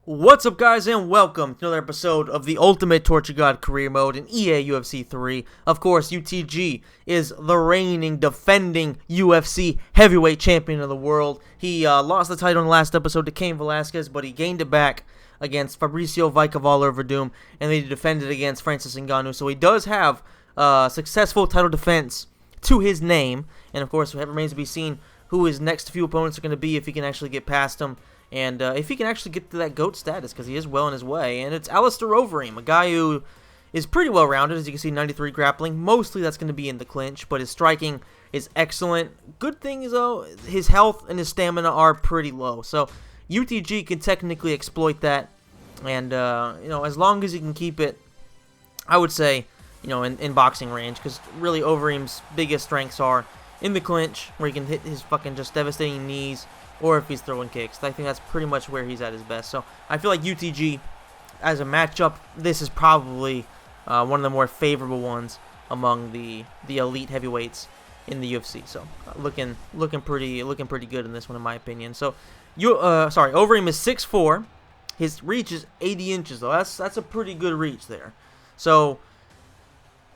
What's up, guys, and welcome to another episode of the Ultimate Torture God Career Mode in EA UFC 3. Of course, UTG is the reigning, defending UFC heavyweight champion of the world. He lost the title in the last episode to Cain Velasquez, but he gained it back against Fabricio Wojtkowaller Verdum, and then he defended against Francis Ngannou. So he does have a successful title defense to his name, and of course, it remains to be seen who his next few opponents are going to be, if he can actually get past him. And if he can actually get to that GOAT status, because he is well on his way. And it's Alistair Overeem, a guy who is pretty well-rounded. As you can see, 93 grappling. Mostly that's going to be in the clinch, but his striking is excellent. Good thing is, though, his health and his stamina are pretty low. So UTG can technically exploit that. And, as long as he can keep it, I would say, in boxing range. Because really Overeem's biggest strengths are in the clinch, where he can hit his fucking just devastating knees, or if he's throwing kicks. I think that's pretty much where he's at his best. So I feel like UTG, as a matchup, this is probably one of the more favorable ones among the elite heavyweights in the UFC. So looking pretty good in this one, in my opinion. So Overeem is 6'4". His reach is 80 inches though. That's a pretty good reach there. So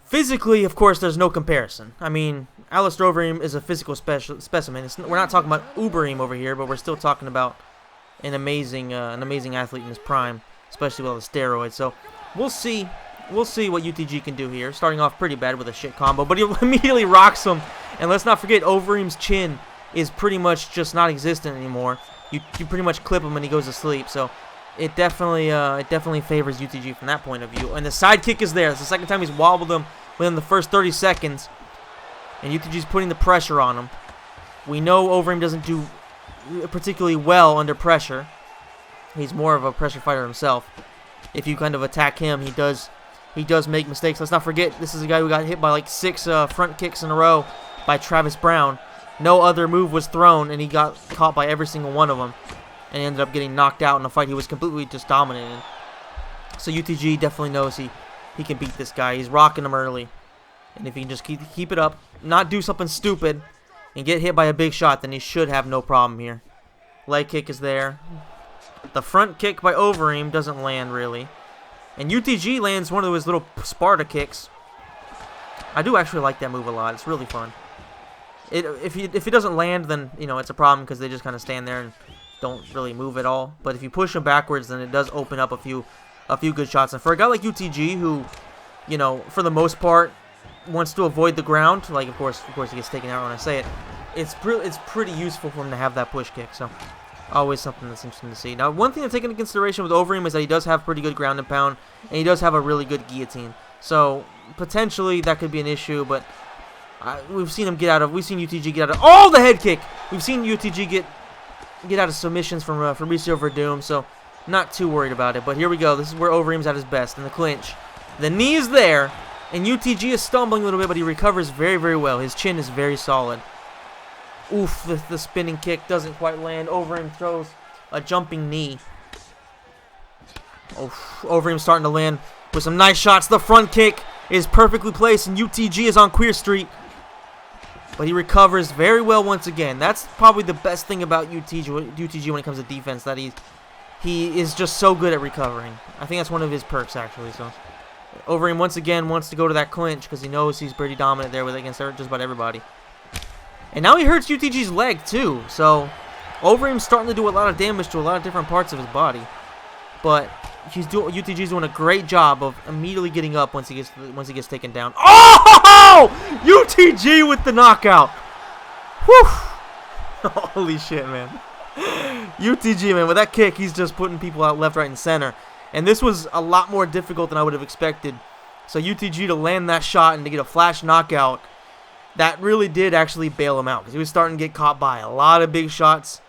physically, of course, there's no comparison. I mean, Alistair Overeem is a physical specimen. We're not talking about Ubereem over here, but we're still talking about an amazing athlete in his prime, especially with all the steroids. So we'll see what UTG can do here. Starting off pretty bad with a shit combo, but he immediately rocks him. And let's not forget, Overeem's chin is pretty much just not existent anymore. You pretty much clip him and he goes to sleep. So it definitely favors UTG from that point of view. And the side kick is there. It's the second time he's wobbled him within the first 30 seconds. And UTG's putting the pressure on him. We know Overeem doesn't do particularly well under pressure. He's more of a pressure fighter himself. If you kind of attack him, he does make mistakes. Let's not forget, this is a guy who got hit by like 6 front kicks in a row by Travis Brown. No other move was thrown, and he got caught by every single one of them. And he ended up getting knocked out in a fight he was completely just dominated. So UTG definitely knows he can beat this guy. He's rocking him early. And if he can just keep it up, not do something stupid, and get hit by a big shot, then he should have no problem here. Leg kick is there. The front kick by Overeem doesn't land, really. And UTG lands one of his little Sparta kicks. I do actually like that move a lot. It's really fun. If he doesn't land, then, it's a problem, because they just kind of stand there and don't really move at all. But if you push him backwards, then it does open up a few good shots. And for a guy like UTG, who, for the most part, wants to avoid the ground, like of course he gets taken out when I say it, it's pretty useful for him to have that push kick. So always something that's interesting to see. Now, one thing to take into consideration with Overeem is that he does have pretty good ground and pound, and he does have a really good guillotine. So potentially that could be an issue, but we've seen UTG get out of the head kick. We've seen UTG get out of submissions from Fabricio Verdum, so not too worried about it. But here we go. This is where Overeem's at his best, in the clinch. The knee is there, and UTG is stumbling a little bit, but he recovers very, very well. His chin is very solid. Oof, the spinning kick doesn't quite land. Overeem throws a jumping knee. Overeem's starting to land with some nice shots. The front kick is perfectly placed, and UTG is on Queer Street. But he recovers very well once again. That's probably the best thing about UTG when it comes to defense, that he is just so good at recovering. I think that's one of his perks, actually. So Overeem once again wants to go to that clinch because he knows he's pretty dominant there against just about everybody. And now he hurts UTG's leg too. So Overeem's starting to do a lot of damage to a lot of different parts of his body. But UTG's doing a great job of immediately getting up once he gets taken down. Oh! UTG with the knockout. Whew! Holy shit, man. UTG, man, with that kick, he's just putting people out left, right, and center. And this was a lot more difficult than I would have expected. So UTG to land that shot and to get a flash knockout, that really did actually bail him out, because he was starting to get caught by a lot of big shots.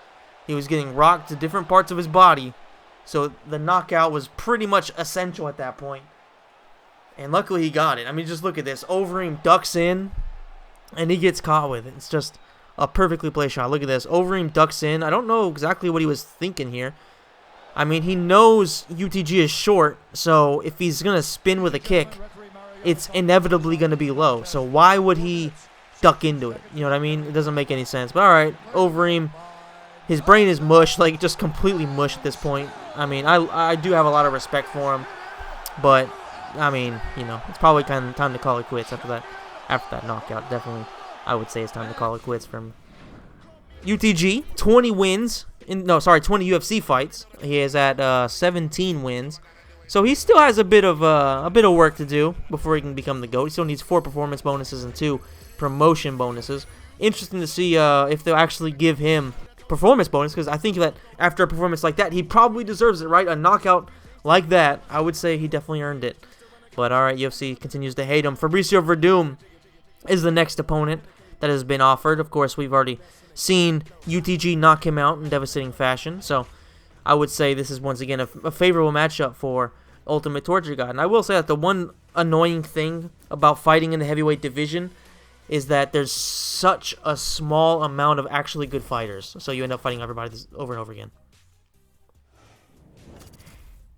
He was getting rocked to different parts of his body. So the knockout was pretty much essential at that point. And luckily he got it. I mean, just look at this. Overeem ducks in, and he gets caught with it. It's just a perfectly placed shot. Look at this. Overeem ducks in. I don't know exactly what he was thinking here. I mean, he knows UTG is short, so if he's going to spin with a kick, it's inevitably going to be low. So why would he duck into it? You know what I mean? It doesn't make any sense. But alright, Overeem, his brain is mush, like just completely mush at this point. I mean, I do have a lot of respect for him, but I mean, you know, it's probably kind of time to call it quits after that knockout. Definitely, I would say it's time to call it quits from UTG. 20 wins. 20 UFC fights. He is at 17 wins. So he still has a bit of work to do before he can become the GOAT. He still needs 4 performance bonuses and 2 promotion bonuses. Interesting to see if they'll actually give him performance bonus, because I think that after a performance like that, he probably deserves it, right? A knockout like that, I would say he definitely earned it. But alright, UFC continues to hate him. Fabricio Verdum is the next opponent that has been offered. Of course, we've already seen UTG knock him out in devastating fashion, so I would say this is once again a favorable matchup for Ultimate Torture God. And I will say that the one annoying thing about fighting in the heavyweight division is that there's such a small amount of actually good fighters, so you end up fighting everybody over and over again.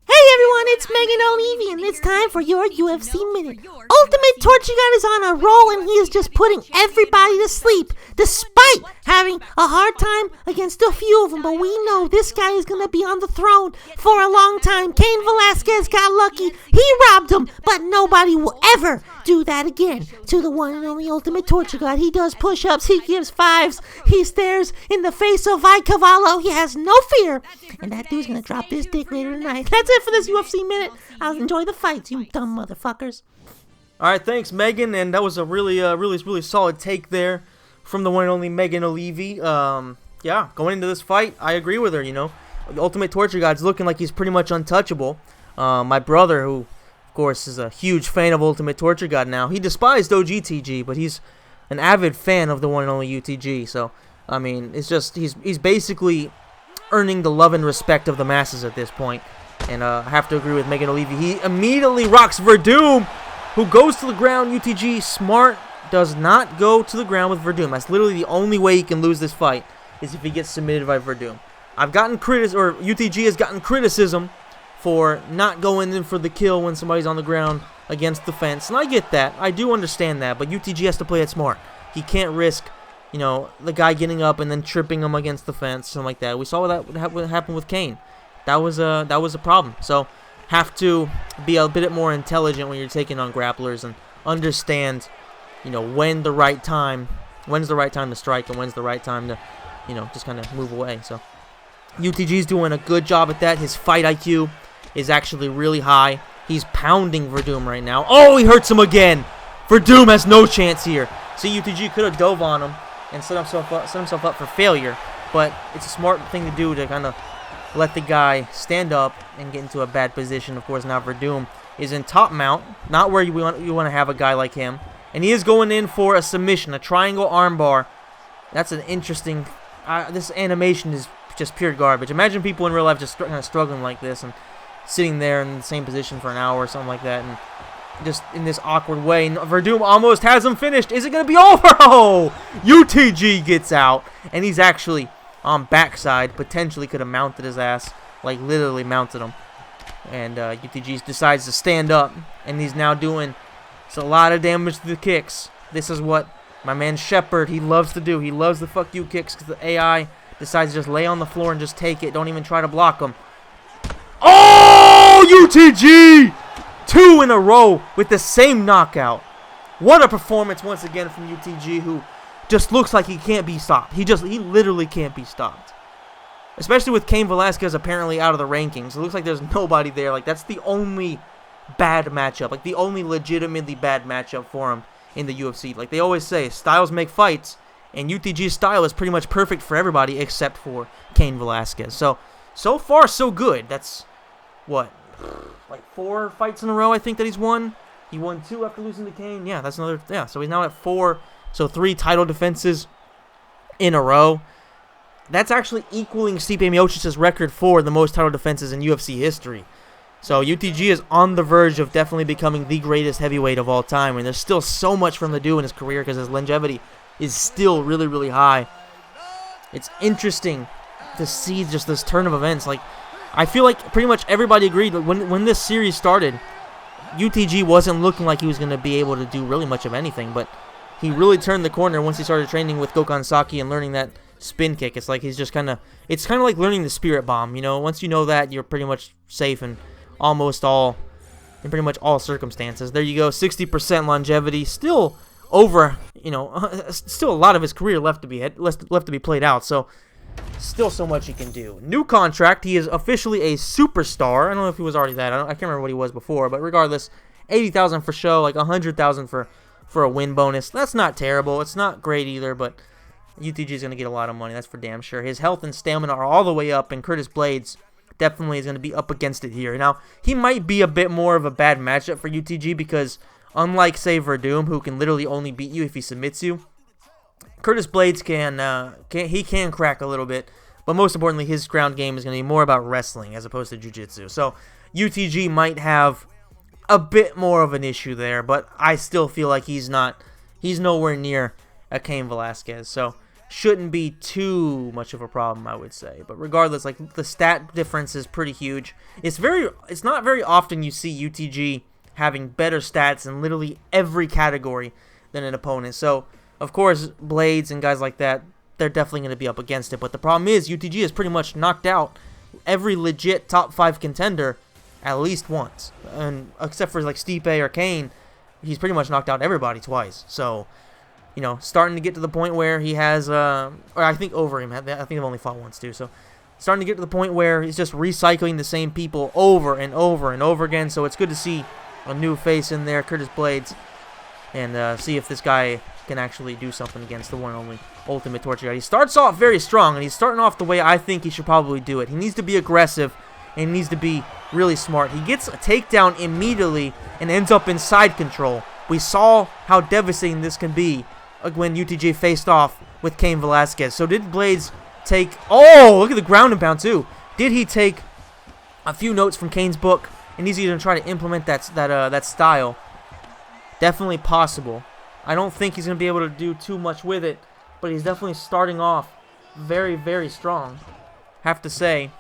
Hey everyone, it's Megan O'Levy, and it's time for your UFC Minute. Ultimate Torture God is on a roll, and he is just putting everybody to sleep, despite having a hard time against a few of them. But we know this guy is going to be on the throne for a long time. Cain Velasquez got lucky. He robbed him, but nobody will ever do that again to the one and only Ultimate Torture God. He does push-ups. He gives fives. He stares in the face of Vi Cavallo. He has no fear. And that dude's going to drop this dick later tonight. That's it for this UFC Minute. I'll enjoy the fights, you dumb motherfuckers. All right, thanks, Megan. And that was a really solid take there from the one and only Megan O'Levy. Yeah, going into this fight, I agree with her, you know. The Ultimate Torture God's looking like he's pretty much untouchable. My brother, who, of course, is a huge fan of Ultimate Torture God now, he despised OGTG, but he's an avid fan of the one and only UTG. So, I mean, it's just, he's basically earning the love and respect of the masses at this point. And I have to agree with Megan O'Levy. He immediately rocks Verdum, who goes to the ground. UTG smart does not go to the ground with Verdum. That's literally the only way he can lose this fight, is if he gets submitted by Verdum. UTG has gotten criticism for not going in for the kill when somebody's on the ground against the fence, and I get that. I do understand that, but UTG has to play it smart. He can't risk, you know, the guy getting up and then tripping him against the fence, something like that. We saw what happened with Cain. That was a problem. So have to be a bit more intelligent when you're taking on grapplers and understand, you know, when's the right time to strike and when's the right time to, you know, just kind of move away. So UTG's doing a good job at that. His fight IQ is actually really high. He's pounding Verdum right now. Oh, he hurts him again. Verdum has no chance here. See, UTG could have dove on him and set himself up for failure, but it's a smart thing to do to kind of let the guy stand up and get into a bad position. Of course, now Verdum is in top mount, not where you want to have a guy like him. And he is going in for a submission, a triangle armbar. That's an interesting... this animation is just pure garbage. Imagine people in real life just kind of struggling like this and sitting there in the same position for an hour or something like that, and just in this awkward way. And Verdum almost has him finished. Is it going to be over? Oh! UTG gets out, and he's actually on backside. Potentially could have mounted his ass, like literally mounted him. And UTG decides to stand up, and he's now doing a lot of damage to the kicks. This is what my man Shepard, he loves to do. He loves the fuck you kicks, because the AI decides to just lay on the floor and just take it. Don't even try to block him. Oh, UTG! 2 in a row with the same knockout. What a performance once again from UTG, who just looks like he can't be stopped. He literally can't be stopped. Especially with Cain Velasquez apparently out of the rankings. It looks like there's nobody there. Like, that's the only bad matchup. Like, the only legitimately bad matchup for him in the UFC. Like they always say, styles make fights, and UTG's style is pretty much perfect for everybody except for Cain Velasquez. So far, so good. That's, what, like 4 fights in a row I think that he's won? He won 2 after losing to Cain. Yeah, that's another, yeah, so he's now at 4. So 3 title defenses in a row. That's actually equaling Stipe Miocic's record for the most title defenses in UFC history. So UTG is on the verge of definitely becoming the greatest heavyweight of all time. And there's still so much for him to do in his career because his longevity is still really, really high. It's interesting to see just this turn of events. Like, I feel like pretty much everybody agreed that when this series started, UTG wasn't looking like he was going to be able to do really much of anything. But he really turned the corner once he started training with Gokhan Saki and learning that spin kick. It's like he's just kind of, it's kind of like learning the spirit bomb, you know. Once you know that, you're pretty much safe in pretty much all circumstances. There you go, 60% longevity, still over, you know, still a lot of his career left to be played out. So still so much he can do. New contract, he is officially a superstar. I don't know if he was already that. I can't remember what he was before, but regardless, 80,000 for show, like 100,000 for a win bonus. That's not terrible. It's not great either, but UTG is going to get a lot of money. That's for damn sure. His health and stamina are all the way up, and Curtis Blades definitely is going to be up against it here. Now, he might be a bit more of a bad matchup for UTG because unlike, say, Verdum, who can literally only beat you if he submits you, Curtis Blades can crack a little bit, but most importantly, his ground game is going to be more about wrestling as opposed to jiu-jitsu. So UTG might have a bit more of an issue there, but I still feel like he's nowhere near a Cain Velasquez. So shouldn't be too much of a problem, I would say. But regardless, like, the stat difference is pretty huge. It's not very often you see UTG having better stats in literally every category than an opponent. So of course, Blades and guys like that, they're definitely going to be up against it. But the problem is UTG has pretty much knocked out every legit top 5 contender at least once. And except for like Stipe or Cain, he's pretty much knocked out everybody twice. So, you know, starting to get to the point where he has, or I think over him, I think they've only fought once too. So starting to get to the point where he's just recycling the same people over and over and over again. So it's good to see a new face in there, Curtis Blades, and see if this guy can actually do something against the one and only Ultimate Torture God. He starts off very strong, and he's starting off the way I think he should probably do it. He needs to be aggressive, and he needs to be really smart. He gets a takedown immediately and ends up in side control. We saw how devastating this can be when UTG faced off with Cain Velasquez. So did Blades take... Oh, look at the ground and pound too. Did he take a few notes from Cain's book, and he's going to try to implement that style? Definitely possible. I don't think he's going to be able to do too much with it, but he's definitely starting off very, very strong. Have to say,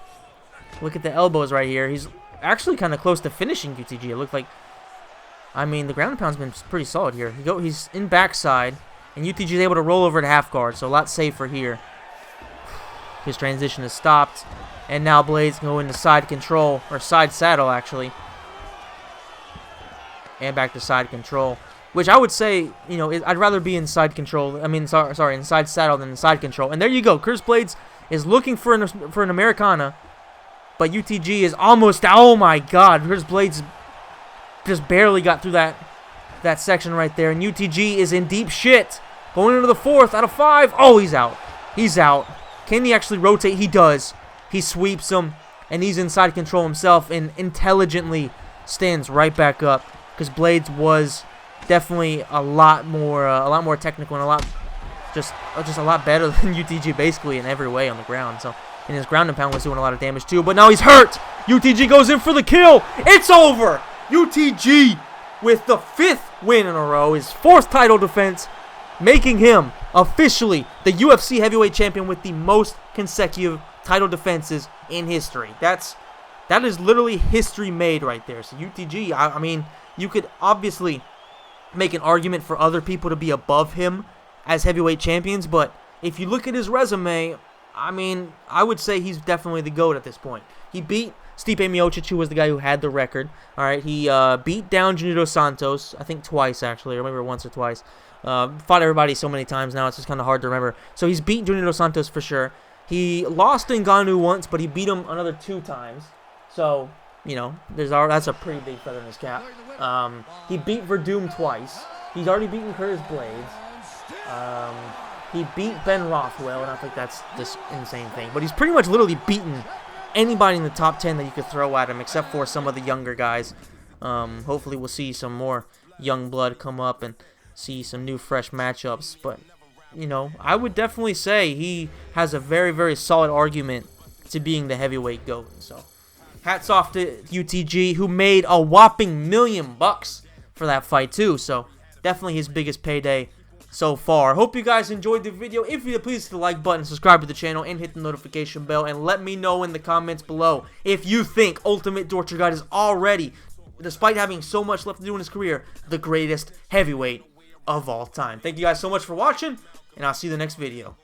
look at the elbows right here. He's actually kind of close to finishing UTG. It looked like, I mean, the ground and pound's been pretty solid here. He's in backside, and UTG is able to roll over to half guard, so a lot safer here. His transition is stopped, and now Blades can go into side control, or side saddle actually, and back to side control. Which I would say, you know, I'd rather be in side control. I mean, sorry, in side saddle than in side control. And there you go. Curtis Blades is looking for an Americana, but UTG is almost. Oh my God! Curtis Blades just barely got through that section right there, and UTG is in deep shit. Going into the 4th out of 5. Oh, he's out. He's out. Can he actually rotate? He does. He sweeps him, and he's in side control himself, and intelligently stands right back up because Blades was definitely a lot more technical and a lot just a lot better than UTG basically in every way on the ground. So, and his ground and pound was doing a lot of damage too. But now he's hurt. UTG goes in for the kill. It's over. UTG with the 5th win in a row, his 4th title defense, making him officially the UFC heavyweight champion with the most consecutive title defenses in history. That is literally history made right there. So UTG, I mean, you could obviously make an argument for other people to be above him as heavyweight champions, but if you look at his resume, I mean, I would say he's definitely the GOAT at this point. He beat Stipe Miocic, who was the guy who had the record. All right, he beat down Junior Dos Santos, I think twice actually, or maybe once or twice. Fought everybody so many times now, it's just kind of hard to remember. So he's beat Junior Dos Santos for sure. He lost to Ngannou once, but he beat him another 2 times. So, you know, that's a pretty big feather in his cap. He beat Verdum twice. He's already beaten Curtis Blades. He beat Ben Rothwell, and I think that's this insane thing. But he's pretty much literally beaten anybody in the top 10 that you could throw at him, except for some of the younger guys. Hopefully we'll see some more young blood come up and see some new fresh matchups. But, you know, I would definitely say he has a very, very solid argument to being the heavyweight GOAT. So hats off to UTG, who made a whopping $1 million for that fight too. So definitely his biggest payday so far. Hope you guys enjoyed the video. If you did, please hit the like button, subscribe to the channel, and hit the notification bell. And let me know in the comments below if you think Ultimate Torture God is already, despite having so much left to do in his career, the greatest heavyweight of all time. Thank you guys so much for watching, and I'll see you in the next video.